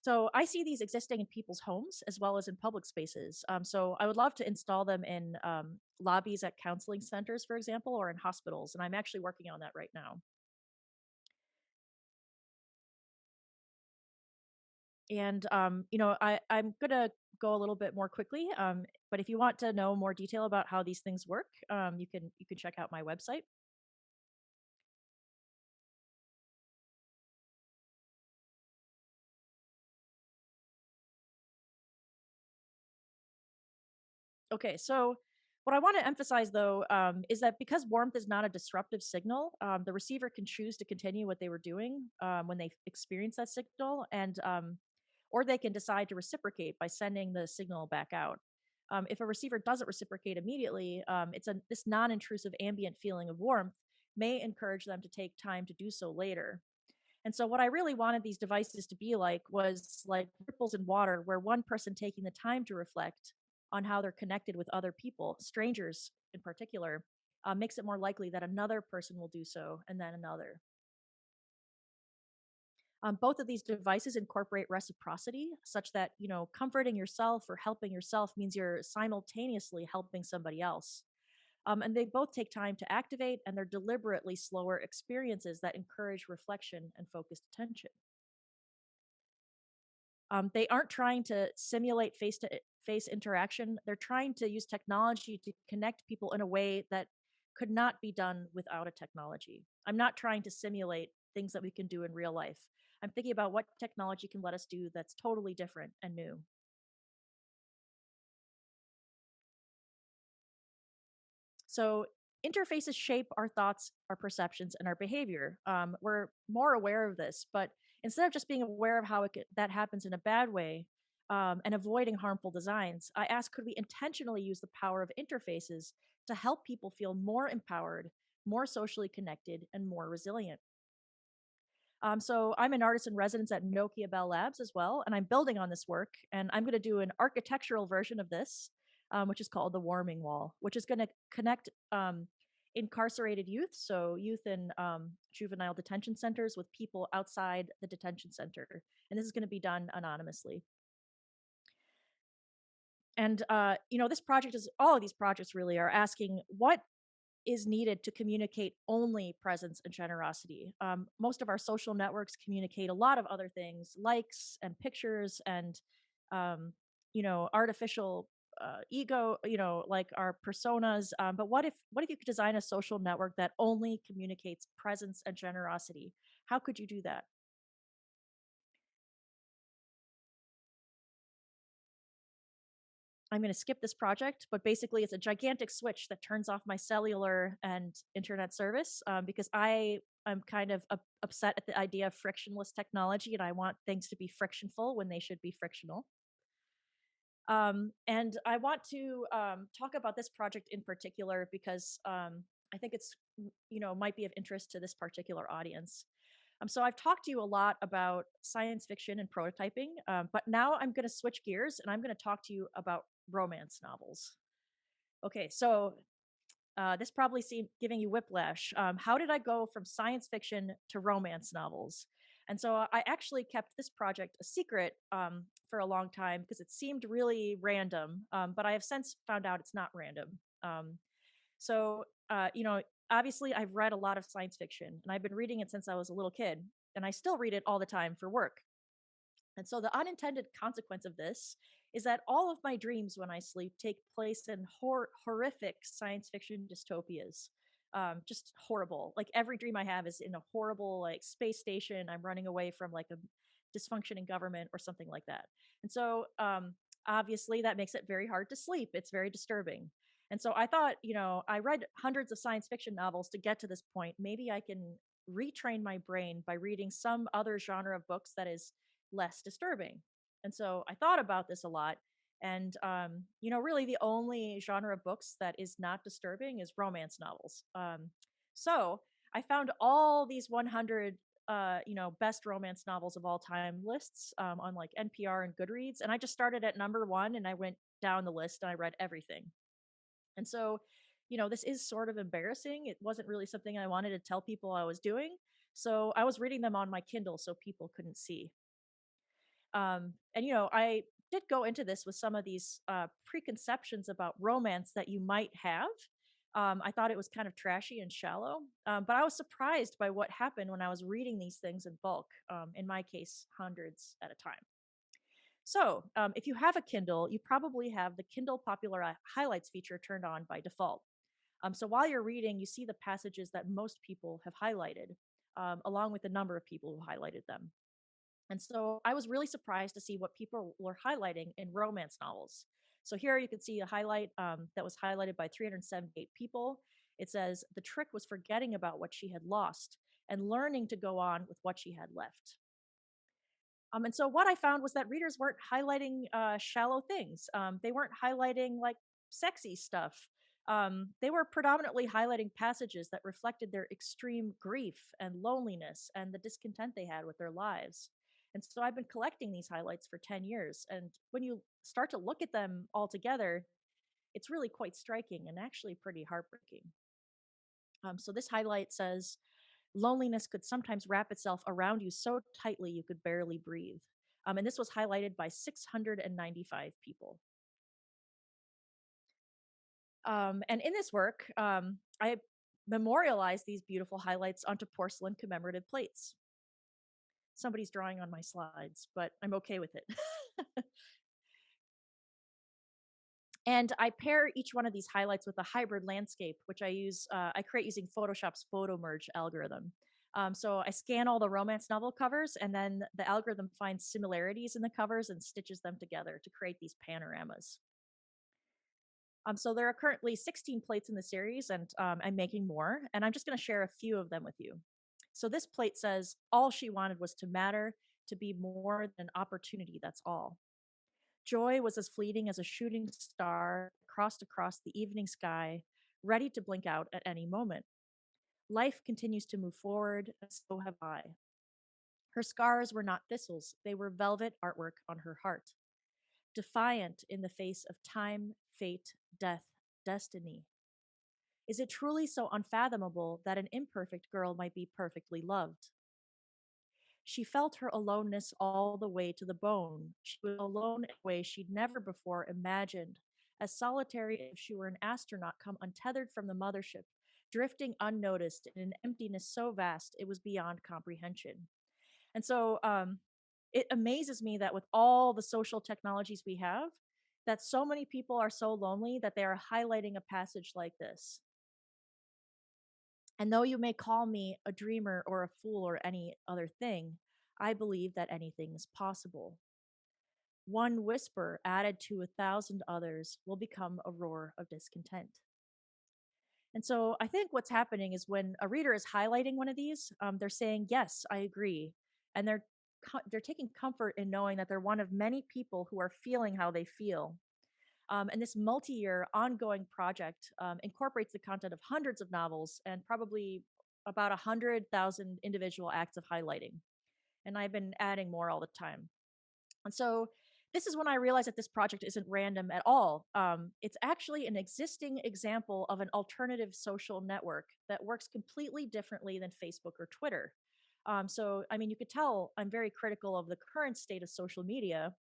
So I see these existing in people's homes as well as in public spaces. So I would love to install them in lobbies at counseling centers, for example, or in hospitals. And I'm actually working on that right now. And I'm gonna go a little bit more quickly. But if you want to know more detail about how these things work, you can check out my website. Okay, so what I want to emphasize though is that because warmth is not a disruptive signal, the receiver can choose to continue what they were doing when they experience that signal, and or they can decide to reciprocate by sending the signal back out. If a receiver doesn't reciprocate immediately, this non-intrusive ambient feeling of warmth may encourage them to take time to do so later. And so, what I really wanted these devices to be like was like ripples in water, where one person taking the time to reflect on how they're connected with other people, strangers in particular, makes it more likely that another person will do so, and then another. Both of these devices incorporate reciprocity, such that comforting yourself or helping yourself means you're simultaneously helping somebody else. And they both take time to activate, and they're deliberately slower experiences that encourage reflection and focused attention. They aren't trying to simulate face to face interaction. They're trying to use technology to connect people in a way that could not be done without a technology. I'm not trying to simulate things that we can do in real life. I'm thinking about what technology can let us do that's totally different and new. So, interfaces shape our thoughts, our perceptions, and our behavior. We're more aware of this, but instead of just being aware of how that happens in a bad way and avoiding harmful designs, I ask, could we intentionally use the power of interfaces to help people feel more empowered, more socially connected, and more resilient? So I'm an artist in residence at Nokia Bell Labs as well, and I'm building on this work. And I'm going to do an architectural version of this, which is called the Warming Wall, which is going to connect incarcerated youth, so youth in juvenile detention centers, with people outside the detention center. And this is going to be done anonymously. And this project is all of these projects really are asking what is needed to communicate only presence and generosity. Most of our social networks communicate a lot of other things, likes and pictures, and artificial ego, like our personas. But what if you could design a social network that only communicates presence and generosity? How could you do that? I'm going to skip this project, but basically, it's a gigantic switch that turns off my cellular and internet service because I'm kind of upset at the idea of frictionless technology, and I want things to be frictionful when they should be frictional. And I want to talk about this project in particular because I think it's might be of interest to this particular audience. So I've talked to you a lot about science fiction and prototyping, but now I'm going to switch gears and I'm going to talk to you about romance novels. Okay, so This probably seemed giving you whiplash. How did I go from science fiction to romance novels? And so I actually kept this project a secret for a long time because it seemed really random. But I have since found out it's not random. So, obviously, I've read a lot of science fiction and I've been reading it since I was a little kid, and I still read it all the time for work. And so the unintended consequence of this is that all of my dreams when I sleep take place in horrific science fiction dystopias. Just horrible. Like every dream I have is in a horrible like space station. I'm running away from like a dysfunctioning government or something like that. And so obviously that makes it very hard to sleep. It's very disturbing. And so I thought, I read hundreds of science fiction novels to get to this point. Maybe I can retrain my brain by reading some other genre of books that is less disturbing. And so I thought about this a lot. And, really the only genre of books that is not disturbing is romance novels. So I found all these 100, best romance novels of all time lists on like NPR and Goodreads. And I just started at number one and I went down the list and I read everything. And so, this is sort of embarrassing. It wasn't really something I wanted to tell people I was doing. So I was reading them on my Kindle so people couldn't see. And I did go into this with some of these preconceptions about romance that you might have. I thought it was kind of trashy and shallow, but I was surprised by what happened when I was reading these things in bulk. In my case, hundreds at a time. So, if you have a Kindle, you probably have the Kindle Popular Highlights feature turned on by default. So while you're reading, you see the passages that most people have highlighted, along with the number of people who highlighted them. And so I was really surprised to see what people were highlighting in romance novels. So here you can see a highlight that was highlighted by 378 people. It says, the trick was forgetting about what she had lost and learning to go on with what she had left. And so what I found was that readers weren't highlighting shallow things. They weren't highlighting like sexy stuff. They were predominantly highlighting passages that reflected their extreme grief and loneliness and the discontent they had with their lives. And so I've been collecting these highlights for 10 years. And when you start to look at them all together, it's really quite striking and actually pretty heartbreaking. So this highlight says, loneliness could sometimes wrap itself around you so tightly you could barely breathe. And this was highlighted by 695 people. And in this work, I memorialized these beautiful highlights onto porcelain commemorative plates. Somebody's drawing on my slides, but I'm okay with it. And I pair each one of these highlights with a hybrid landscape, which I create using Photoshop's photo merge algorithm. So I scan all the romance novel covers, and then the algorithm finds similarities in the covers and stitches them together to create these panoramas. So there are currently 16 plates in the series, and I'm making more, and I'm just going to share a few of them with you. So this plate says, all she wanted was to matter, to be more than an opportunity, that's all. Joy was as fleeting as a shooting star crossed across the evening sky, ready to blink out at any moment. Life continues to move forward, and so have I. Her scars were not thistles, they were velvet artwork on her heart. Defiant in the face of time, fate, death, destiny. Is it truly so unfathomable that an imperfect girl might be perfectly loved? She felt her aloneness all the way to the bone. She was alone in a way she'd never before imagined, as solitary as if she were an astronaut come untethered from the mothership, drifting unnoticed in an emptiness so vast it was beyond comprehension. And so it amazes me that with all the social technologies we have, that so many people are so lonely that they are highlighting a passage like this. And though you may call me a dreamer or a fool or any other thing, I believe that anything is possible. One whisper added to 1,000 others will become a roar of discontent. And so I think what's happening is when a reader is highlighting one of these, they're saying, yes, I agree. And they're taking comfort in knowing that they're one of many people who are feeling how they feel. And this multi-year ongoing project incorporates the content of hundreds of novels and probably about 100,000 individual acts of highlighting. And I've been adding more all the time. And so This is when I realized that this project isn't random at all. It's actually an existing example of an alternative social network that works completely differently than Facebook or Twitter. So, I mean, you could tell I'm very critical of the current state of social media,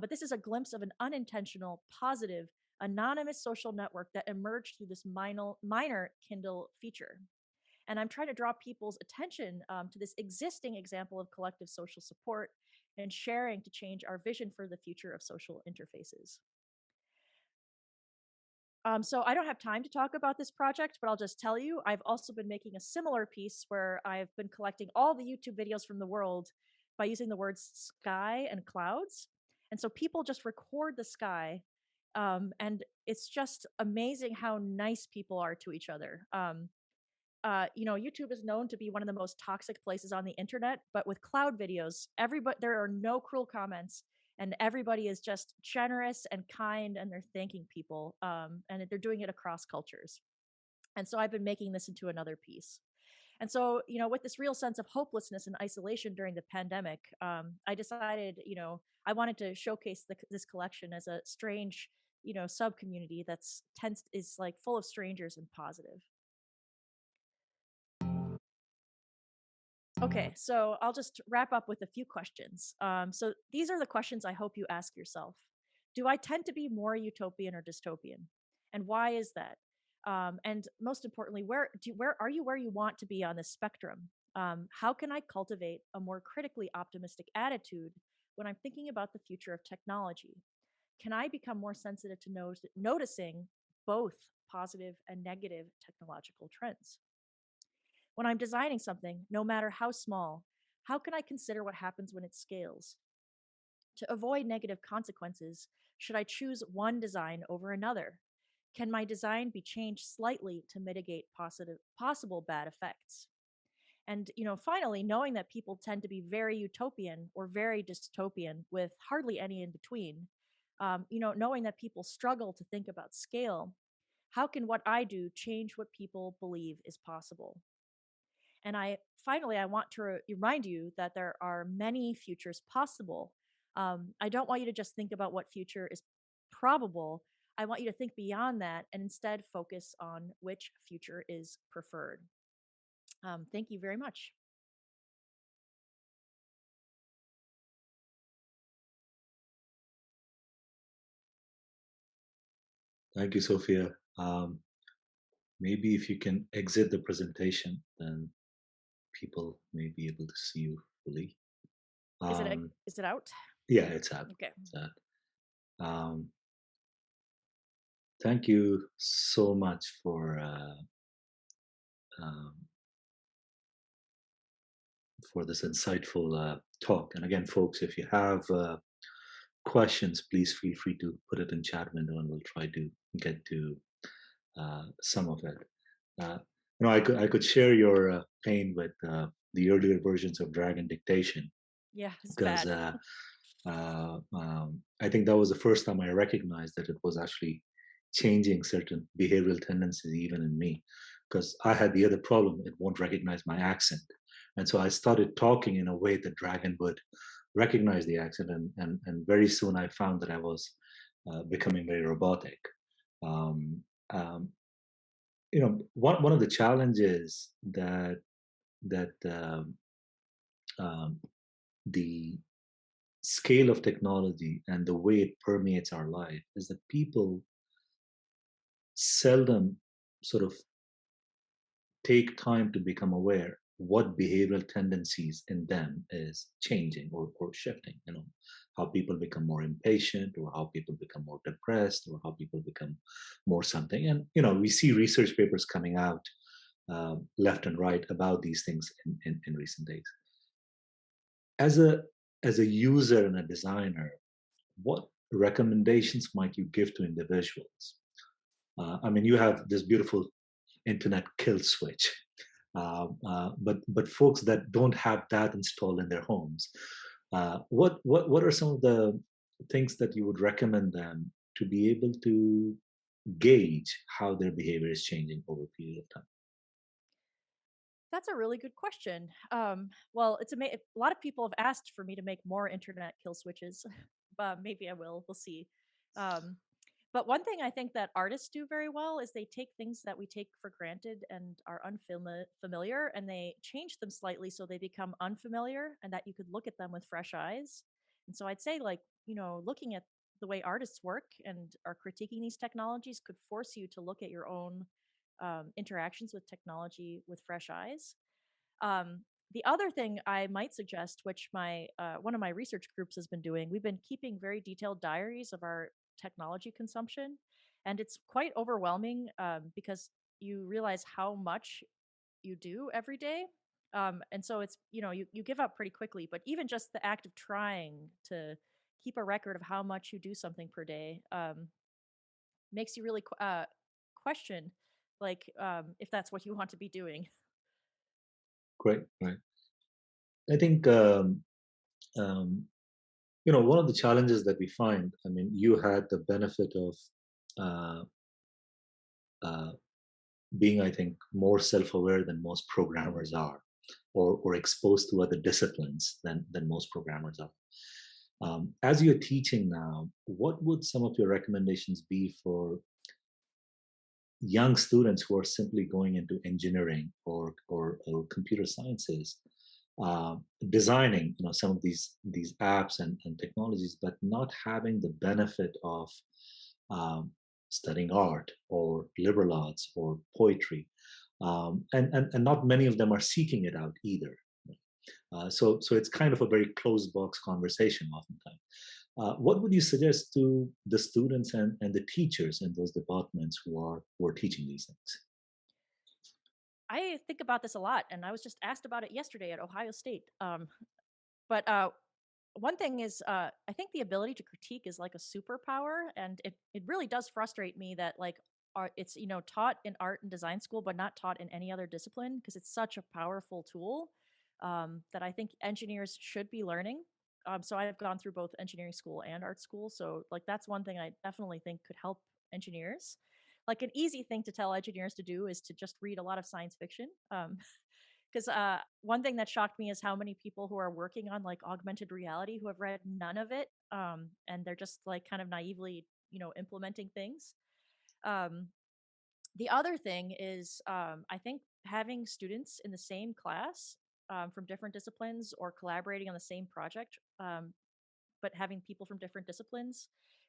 but this is a glimpse of an unintentional, positive, anonymous social network that emerged through this minor Kindle feature. And I'm trying to draw people's attention to this existing example of collective social support and sharing to change our vision for the future of social interfaces. So I don't have time to talk about this project, but I'll just tell you, I've also been making a similar piece where I've been collecting all the YouTube videos from the world by using the words sky and clouds. And so people just record the sky. And it's just amazing how nice people are to each other. YouTube is known to be one of the most toxic places on the internet, but with cloud videos, everybody there are no cruel comments, and everybody is just generous and kind, and they're thanking people, and they're doing it across cultures. And so I've been making this into another piece. And so, with this real sense of hopelessness and isolation during the pandemic, I decided, I wanted to showcase this collection as a strange, sub community that's tense is like full of strangers and positive. Okay, so I'll just wrap up with a few questions. So these are the questions I hope you ask yourself. Do I tend to be more utopian or dystopian? And why is that? And most importantly, where you want to be on this spectrum? How can I cultivate a more critically optimistic attitude when I'm thinking about the future of technology? Can I become more sensitive to noticing both positive and negative technological trends? When I'm designing something, no matter how small, how can I consider what happens when it scales? To avoid negative consequences, should I choose one design over another? Can my design be changed slightly to mitigate possible bad effects? And finally, knowing that people tend to be very utopian or very dystopian with hardly any in between, knowing that people struggle to think about scale, how can what I do change what people believe is possible? And I want to remind you that there are many futures possible. I don't want you to just think about what future is probable. I want you to think beyond that and instead focus on which future is preferred. Thank you very much. Thank you, Sophia. Maybe if you can exit the presentation, then people may be able to see you fully. Is it out? Yeah, it's out. Okay. It's out. Thank you so much um, for this insightful talk. And again, folks, if you have questions, please feel free to put it in chat window, and we'll try to get to some of it. I could share your pain with the earlier versions of Dragon Dictation, Yeah, it's because bad. I think that was the first time I recognized that it was actually changing certain behavioral tendencies even in me. Because I had the other problem, it won't recognize my accent. And so I started talking in a way that Dragon would recognize the accent. And very soon I found that I was becoming very robotic. Um, um, one of the challenges that um, the scale of technology and the way it permeates our life is that people seldom sort of take time to become aware what behavioral tendencies in them is changing or shifting. How people become more impatient, or how people become more depressed, or how people become more something. And we see research papers coming out left and right about these things in recent days. As a user and a designer, what recommendations might you give to individuals? You have this beautiful internet kill switch, but folks that don't have that installed in their homes, what are some of the things that you would recommend them to be able to gauge how their behavior is changing over a period of time? That's a really good question. Well, a lot of people have asked for me to make more internet kill switches, but maybe I will. We'll see. Um, but one thing I think that artists do very well is they take things that we take for granted and are unfamiliar, and they change them slightly so they become unfamiliar, and that you could look at them with fresh eyes. And so I'd say, like, looking at the way artists work and are critiquing these technologies could force you to look at your own interactions with technology with fresh eyes. Um, the other thing I might suggest, which my one of my research groups has been doing, we've been keeping very detailed diaries of our technology consumption, and it's quite overwhelming because you realize how much you do every day. And so it's you give up pretty quickly, but even just the act of trying to keep a record of how much you do something per day makes you really question like if that's what you want to be doing. Great, right. I think um, one of the challenges that we find. I mean, you had the benefit of uh, uh, being, I think, more self-aware than most programmers are, or exposed to other disciplines than most programmers are. As you're teaching now, what would some of your recommendations be for young students who are simply going into engineering or computer sciences, uh, designing some of these apps and technologies, but not having the benefit of um, studying art or liberal arts or poetry, and not many of them are seeking it out either. So it's kind of a very closed box conversation oftentimes. What would you suggest to the students and the teachers in those departments who are teaching these things? I think about this a lot, and I was just asked about it yesterday at Ohio State. But one thing is, I think the ability to critique is like a superpower, and it really does frustrate me that like art, it's taught in art and design school, but not taught in any other discipline because it's such a powerful tool that I think engineers should be learning. So I've gone through both engineering school and art school, so like that's one thing I definitely think could help engineers. Like an easy thing to tell engineers to do is to just read a lot of science fiction. Because one thing that shocked me is how many people who are working on like augmented reality who have read none of it, and they're just like kind of naively, implementing things. Um, the other thing is, I think having students in the same class from different disciplines or collaborating on the same project, but having people from different disciplines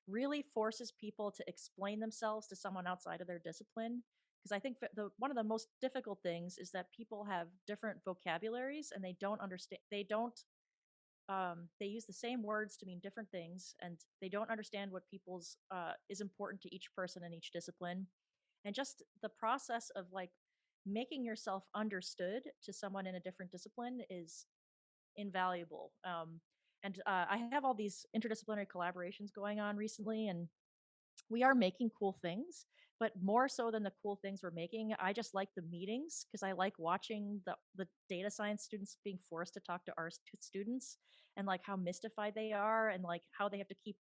really forces people to explain themselves to someone outside of their discipline. Because I think the one of the most difficult things is that people have different vocabularies and they don't understand. They don't. They use the same words to mean different things, and they don't understand what people's is important to each person in each discipline. And just the process of like making yourself understood to someone in a different discipline is invaluable. And I have all these interdisciplinary collaborations going on recently, and we are making cool things. But more so than the cool things we're making, I just like the meetings because I like watching the data science students being forced to talk to our students and like how mystified they are and like how they have to keep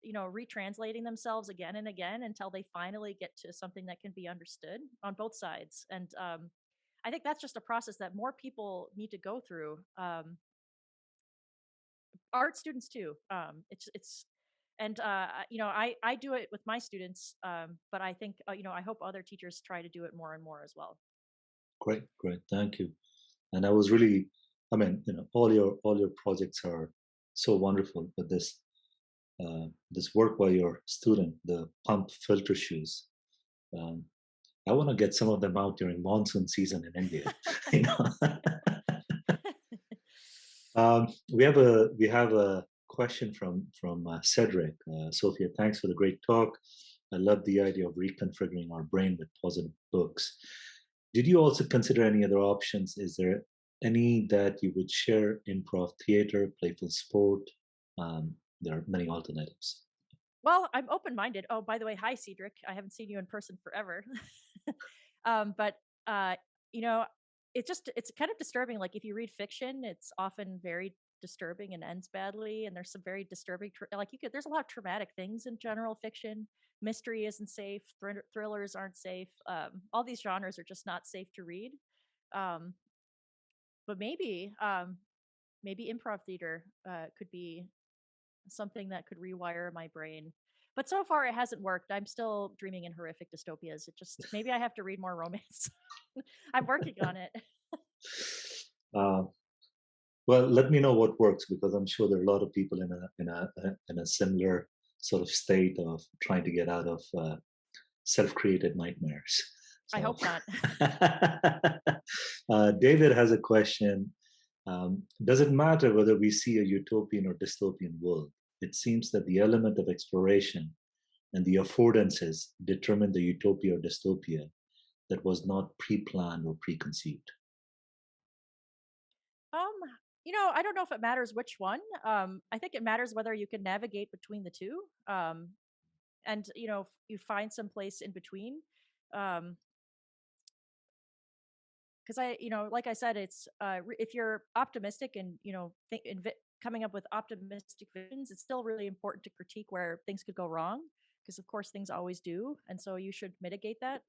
retranslating themselves again and again until they finally get to something that can be understood on both sides. And I think that's just a process that more people need to go through. Art students too. It's and I do it with my students, but I think I hope other teachers try to do it more and more as well. Great, great, thank you. And I was really, I mean, all your projects are so wonderful. But this work by your student, the pump filter shoes, um, I want to get some of them out during monsoon season in India. you know, we have a question from Cedric. Sophia, thanks for the great talk. I love the idea of reconfiguring our brain with positive books. Did you also consider any other options? Is there any that you would share? Improv theater, playful sport. There are many alternatives. Well, I'm open minded. Oh, by the way, hi Cedric. I haven't seen you in person forever. But uh, you know, it's kind of disturbing. Like if you read fiction, it's often very disturbing and ends badly. And there's some very disturbing, there's a lot of traumatic things in general fiction. Mystery isn't safe. Thrillers aren't safe. All these genres are just not safe to read. Um, but maybe improv theater could be something that could rewire my brain. But so far, it hasn't worked. I'm still dreaming in horrific dystopias. It just maybe I have to read more romance. I'm working on it. Uh, well, let me know what works because I'm sure there are a lot of people in a similar sort of state of trying to get out of self-created nightmares. I So, hope not. David has a question. Does it matter whether we see a utopian or dystopian world? It seems that the element of exploration and the affordances determine the utopia or dystopia that was not pre-planned or preconceived. Um, I don't know if it matters which one. I think it matters whether you can navigate between the two. And you find some place in between. Um, because like I said, it's if you're optimistic and coming up with optimistic visions, it's still really important to critique where things could go wrong, because of course things always do, and so you should mitigate that.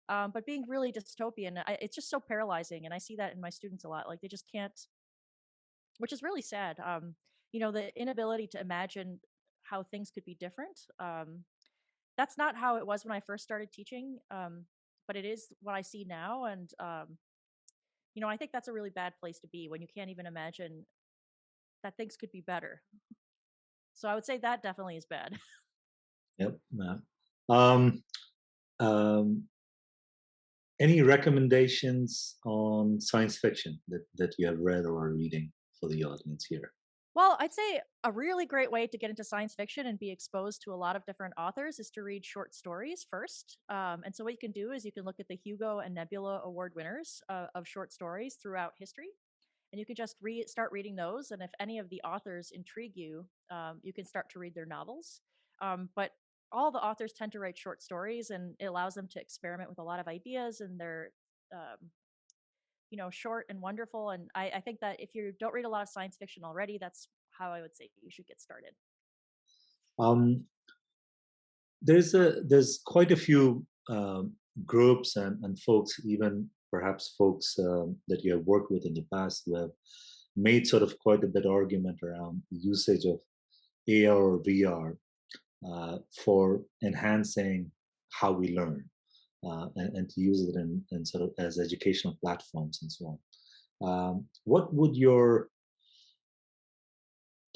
But being really dystopian, it's just so paralyzing, and I see that in my students a lot. Like they just can't, which is really sad. The inability to imagine how things could be different. That's not how it was when I first started teaching, but it is what I see now, and I think that's a really bad place to be when you can't even imagine that things could be better. So I would say that definitely is bad. Yep. Yeah. Um, um, any recommendations on science fiction that you have read or are reading for the audience here? Well, I'd say a really great way to get into science fiction and be exposed to a lot of different authors is to read short stories first. And so what you can do is you can look at the Hugo and Nebula Award winners of short stories throughout history, and you can just start reading those. And if any of the authors intrigue you, you can start to read their novels. But all the authors tend to write short stories, and it allows them to experiment with a lot of ideas, and they're um, short and wonderful. And I think that if you don't read a lot of science fiction already, that's how I would say you should get started. Um, there's quite a few groups and folks, even perhaps folks that you have worked with in the past, who have made sort of quite a bit of argument around the usage of AR or VR for enhancing how we learn and to use it in sort of as educational platforms and so on. What would your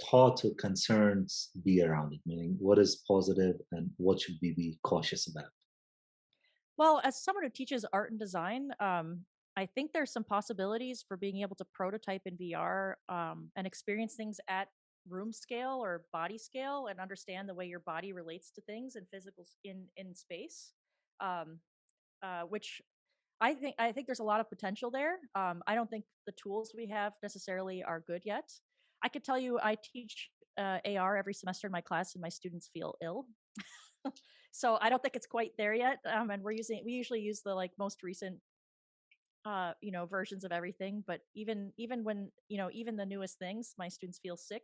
thoughts or concerns be around it? Meaning, what is positive and what should we be cautious about? Well, as someone who teaches art and design, I think there's some possibilities for being able to prototype in VR, and experience things at room scale or body scale, and understand the way your body relates to things in in space. Um, which I think there's a lot of potential there. I don't think the tools we have necessarily are good yet. I could tell you, I teach AR every semester in my class, and my students feel ill. So I don't think it's quite there yet. And we usually use the like most recent versions of everything. But even when even the newest things, my students feel sick.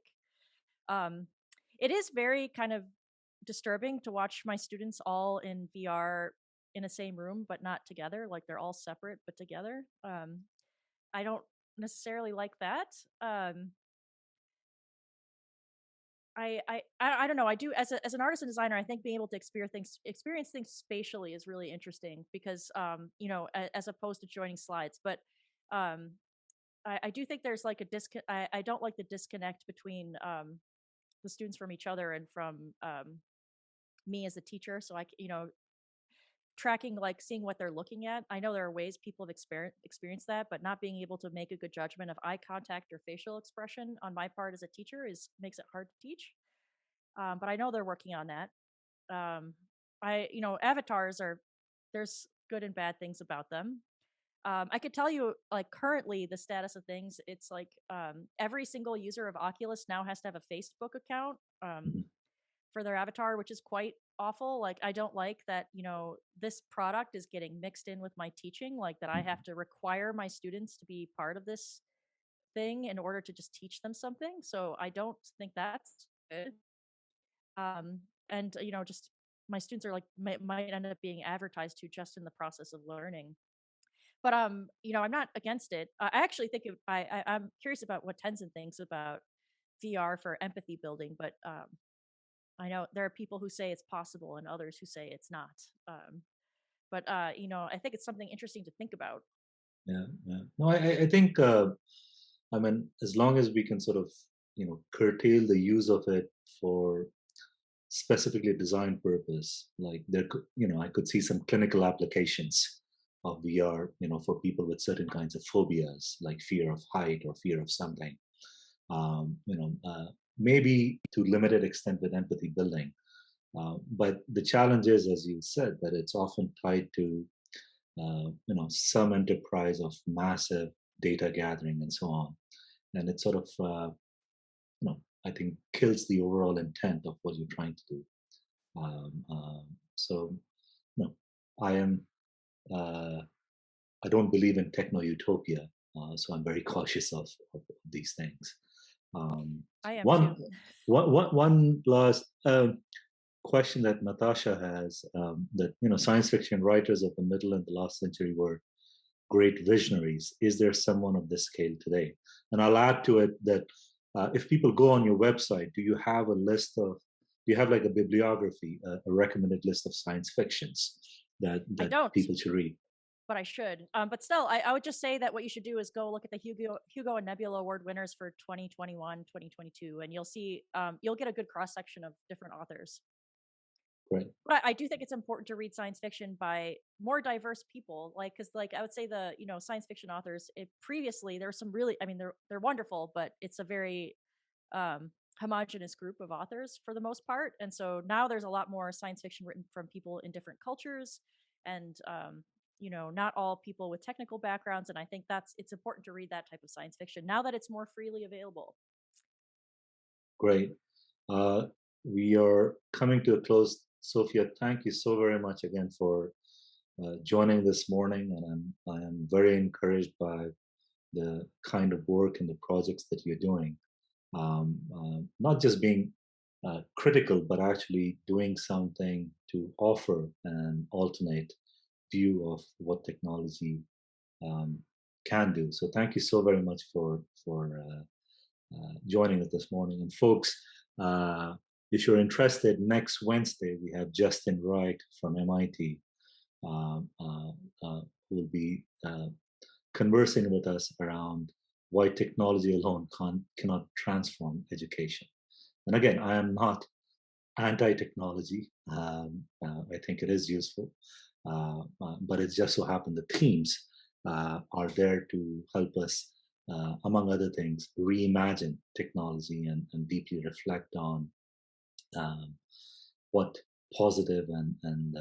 Um, it is very kind of disturbing to watch my students all in VR in the same room but not together. Like they're all separate but together. I don't necessarily like that. Um, I don't know. I do, as an artist and designer. I think being able to experience things spatially is really interesting because as opposed to joining slides. But um, I do think there's like a I don't like the disconnect between the students from each other and from me as a teacher. So tracking, like seeing what they're looking at. I know there are ways people have experienced that, but not being able to make a good judgment of eye contact or facial expression on my part as a teacher is makes it hard to teach. But I know they're working on that. Avatars are, there's good and bad things about them. I could tell you, like currently, the status of things. It's like every single user of Oculus now has to have a Facebook account Mhm. for their avatar, which is quite awful. Like I don't like that. This product is getting mixed in with my teaching. Like that, I have to require my students to be part of this thing in order to just teach them something. So I don't think that's good. And just my students are like might end up being advertised to just in the process of learning. But I'm not against it. I actually think I'm curious about what Tenzin thinks about VR for empathy building, but I know there are people who say it's possible and others who say it's not. But I think it's something interesting to think about. Yeah, yeah. No, I think I mean, as long as we can sort of curtail the use of it for specifically designed purpose, like there could I could see some clinical applications of VR, for people with certain kinds of phobias, like fear of height or fear of something. Maybe to limited extent with empathy building. But the challenge is, as you said, that it's often tied to some enterprise of massive data gathering and so on, and it sort of I think kills the overall intent of what you're trying to do. So no, I am. Uh, I don't believe in techno utopia, so I'm very cautious of these things. Um, I am one, too. one last question that Natasha has, that science fiction writers of the middle and the last century were great visionaries. Is there someone of this scale today? And I'll add to it that if people go on your website, do you have a list of, do you have like a bibliography, a recommended list of science fictions that I don't, people should read? but I should. But still, I would just say that what you should do is go look at the Hugo and Nebula Award winners for 2021, 2022, and you'll see you'll get a good cross section of different authors. Great. But I do think it's important to read science fiction by more diverse people, like because like I would say the science fiction authors previously there were some really I mean they're wonderful, but it's a very homogenous group of authors for the most part, and so now there's a lot more science fiction written from people in different cultures, and not all people with technical backgrounds, and I think it's important to read that type of science fiction now that it's more freely available. Great. Uh, we are coming to a close. Sophia, thank you so very much again for joining this morning, and I am very encouraged by the kind of work and the projects that you're doing. Not just being critical, but actually doing something to offer an alternate view of what technology um, can do. So thank you so very much for joining us this morning. And folks, if you're interested, next Wednesday we have Justin Wright from MIT, who will be conversing with us around why technology alone cannot transform education. And again, I am not anti-technology. I think it is useful, but it just so happened the themes are there to help us, among other things, reimagine technology and deeply reflect on um, what positive and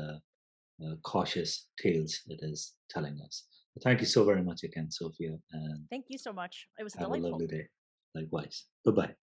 cautious tales it is telling us. Thank you so very much again, Sophia, and Thank you so much. It was have a delightful. lovely day. Likewise. Bye bye.